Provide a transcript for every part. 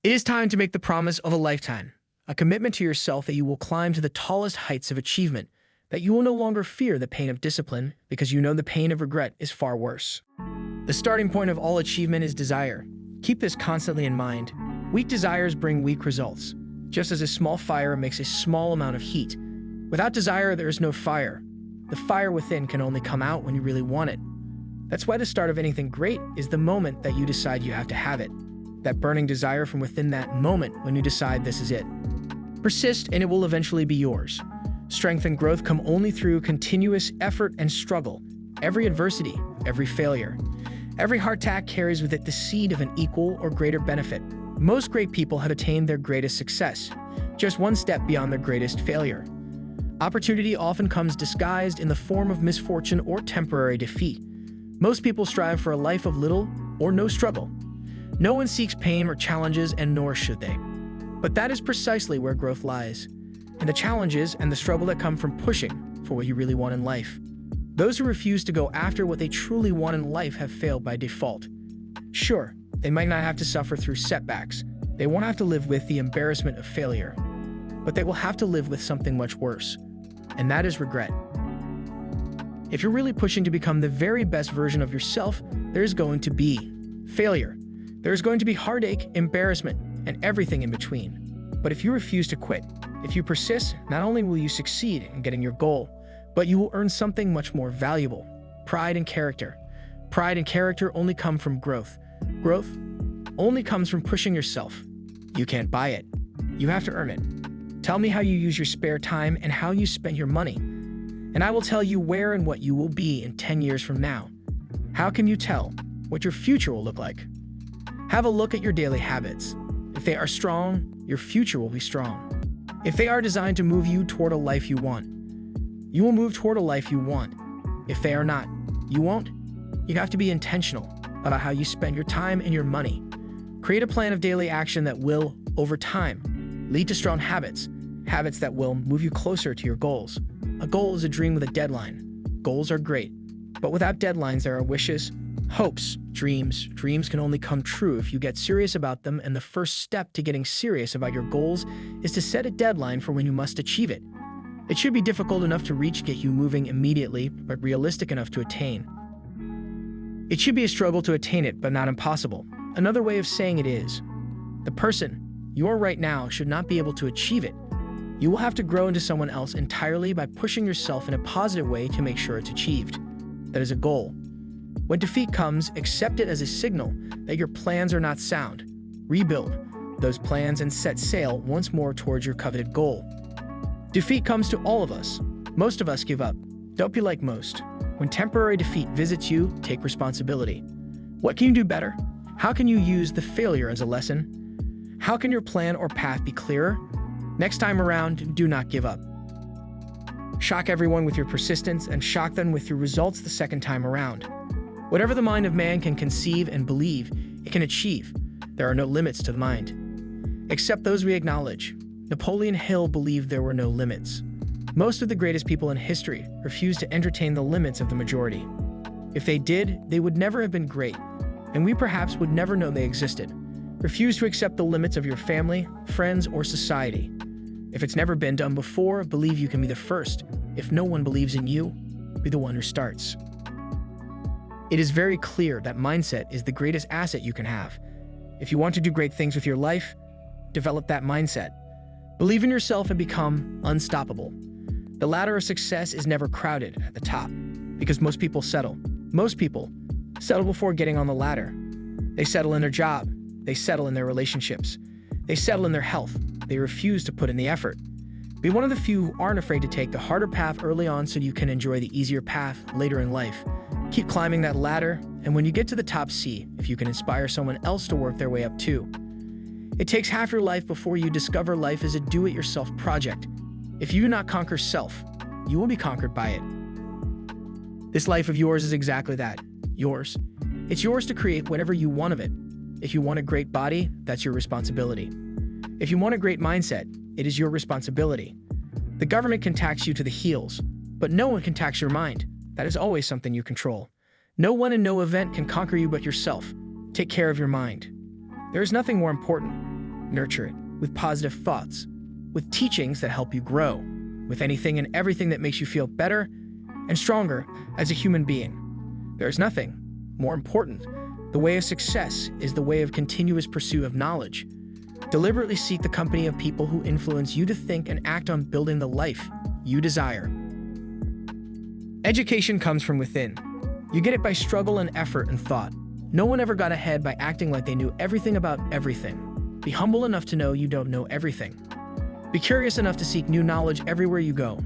It is time to make the promise of a lifetime, a commitment to yourself that you will climb to the tallest heights of achievement, that you will no longer fear the pain of discipline because you know the pain of regret is far worse. The starting point of all achievement is desire. Keep this constantly in mind. Weak desires bring weak results, just as a small fire makes a small amount of heat. Without desire, there is no fire. The fire within can only come out when you really want it. That's why the start of anything great is the moment that you decide you have to have it. That burning desire from within that moment when you decide this is it. Persist and it will eventually be yours. Strength and growth come only through continuous effort and struggle. Every adversity, every failure, every heart attack carries with it the seed of an equal or greater benefit. Most great people have attained their greatest success, just one step beyond their greatest failure. Opportunity often comes disguised in the form of misfortune or temporary defeat. Most people strive for a life of little or no struggle. No one seeks pain or challenges, and nor should they. But that is precisely where growth lies, in the challenges and the struggle that come from pushing for what you really want in life. Those who refuse to go after what they truly want in life have failed by default. Sure, they might not have to suffer through setbacks. They won't have to live with the embarrassment of failure. But they will have to live with something much worse, and that is regret. If you're really pushing to become the very best version of yourself, there's going to be failure. There's going to be heartache, embarrassment, and everything in between. But if you refuse to quit, if you persist, not only will you succeed in getting your goal, but you will earn something much more valuable: pride and character. Pride and character only come from growth. Growth only comes from pushing yourself. You can't buy it. You have to earn it. Tell me how you use your spare time and how you spend your money, and I will tell you where and what you will be in 10 years from now. How can you tell what your future will look like? Have a look at your daily habits. If they are strong, your future will be strong. If they are designed to move you toward a life you want, you will move toward a life you want. If they are not, you won't. You have to be intentional about how you spend your time and your money. Create a plan of daily action that will, over time, lead to strong habits, habits that will move you closer to your goals. A goal is a dream with a deadline. Goals are great, but without deadlines, there are wishes, hopes, dreams. Dreams can only come true if you get serious about them, and the first step to getting serious about your goals is to set a deadline for when you must achieve it. It should be difficult enough to reach, get you moving immediately, but realistic enough to attain. It should be a struggle to attain it, but not impossible. Another way of saying it is, the person you are right now should not be able to achieve it. You will have to grow into someone else entirely by pushing yourself in a positive way to make sure it's achieved. That is a goal. When defeat comes, accept it as a signal that your plans are not sound. Rebuild those plans and set sail once more towards your coveted goal. Defeat comes to all of us. Most of us give up. Don't be like most. When temporary defeat visits you, take responsibility. What can you do better? How can you use the failure as a lesson? How can your plan or path be clearer? Next time around, do not give up. Shock everyone with your persistence and shock them with your results the second time around. Whatever the mind of man can conceive and believe, it can achieve. There are no limits to the mind, except those we acknowledge. Napoleon Hill believed there were no limits. Most of the greatest people in history refused to entertain the limits of the majority. If they did, they would never have been great, and we perhaps would never know they existed. Refuse to accept the limits of your family, friends, or society. If it's never been done before, believe you can be the first. If no one believes in you, be the one who starts. It is very clear that mindset is the greatest asset you can have. If you want to do great things with your life, develop that mindset. Believe in yourself and become unstoppable. The ladder of success is never crowded at the top, because most people settle. Most people settle before getting on the ladder. They settle in their job. They settle in their relationships. They settle in their health. They refuse to put in the effort. Be one of the few who aren't afraid to take the harder path early on so you can enjoy the easier path later in life. Keep climbing that ladder, and when you get to the top, see if you can inspire someone else to work their way up too. It takes half your life before you discover life is a do-it-yourself project. If you do not conquer self, you will be conquered by it. This life of yours is exactly that, yours. It's yours to create whatever you want of it. If you want a great body, that's your responsibility. If you want a great mindset, it is your responsibility. The government can tax you to the heels, but no one can tax your mind. That is always something you control. No one and no event can conquer you but yourself. Take care of your mind. There is nothing more important. Nurture it with positive thoughts, with teachings that help you grow, with anything and everything that makes you feel better and stronger as a human being. There is nothing more important. The way of success is the way of continuous pursuit of knowledge. Deliberately seek the company of people who influence you to think and act on building the life you desire. Education comes from within. You get it by struggle and effort and thought. No one ever got ahead by acting like they knew everything about everything. Be humble enough to know you don't know everything. Be curious enough to seek new knowledge everywhere you go.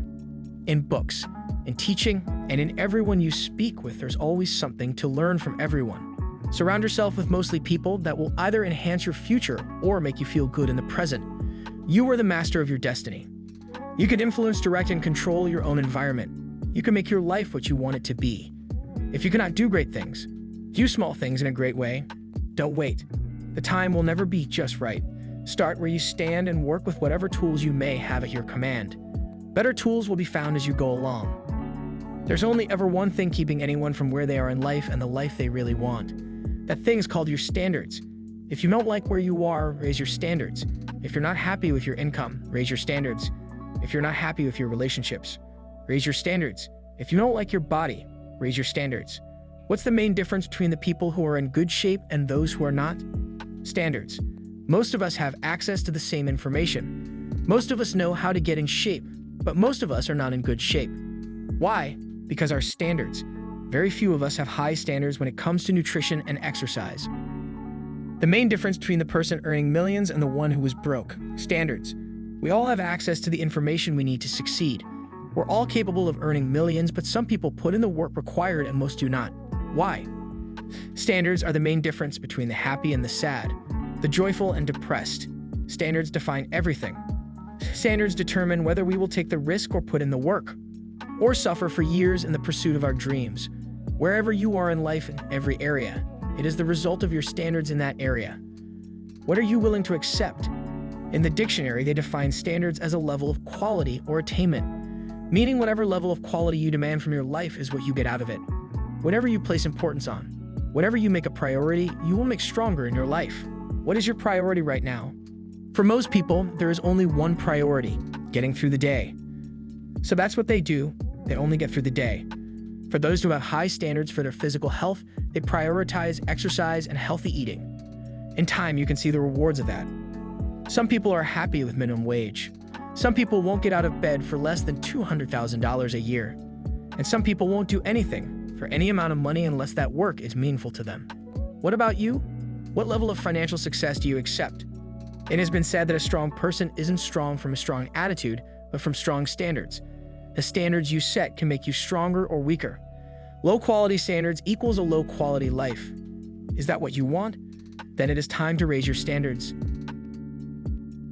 In books, in teaching, and in everyone you speak with, there's always something to learn from everyone. Surround yourself with mostly people that will either enhance your future or make you feel good in the present. You are the master of your destiny. You can influence, direct, and control your own environment. You can make your life what you want it to be. If you cannot do great things, do small things in a great way. Don't wait. The time will never be just right. Start where you stand and work with whatever tools you may have at your command. Better tools will be found as you go along. There's only ever one thing keeping anyone from where they are in life and the life they really want. That thing is called your standards. If you don't like where you are, raise your standards. If you're not happy with your income, raise your standards. If you're not happy with your relationships, raise your standards. If you don't like your body, raise your standards. What's the main difference between the people who are in good shape and those who are not? Standards. Most of us have access to the same information. Most of us know how to get in shape, but most of us are not in good shape. Why? Because our standards. Very few of us have high standards when it comes to nutrition and exercise. The main difference between the person earning millions and the one who is broke. Standards. We all have access to the information we need to succeed. We're all capable of earning millions, but some people put in the work required and most do not. Why? Standards are the main difference between the happy and the sad, the joyful and depressed. Standards define everything. Standards determine whether we will take the risk or put in the work, or suffer for years in the pursuit of our dreams. Wherever you are in life in every area, it is the result of your standards in that area. What are you willing to accept? In the dictionary, they define standards as a level of quality or attainment, meaning whatever level of quality you demand from your life is what you get out of it. Whatever you place importance on, whatever you make a priority, you will make stronger in your life. What is your priority right now? For most people, there is only one priority: getting through the day. So that's what they do. They only get through the day. For those who have high standards for their physical health, they prioritize exercise and healthy eating. In time, you can see the rewards of that. Some people are happy with minimum wage. Some people won't get out of bed for less than $200,000 a year. And some people won't do anything for any amount of money unless that work is meaningful to them. What about you? What level of financial success do you accept? It has been said that a strong person isn't strong from a strong attitude, but from strong standards. The standards you set can make you stronger or weaker. Low-quality standards equals a low-quality life. Is that what you want? Then it is time to raise your standards.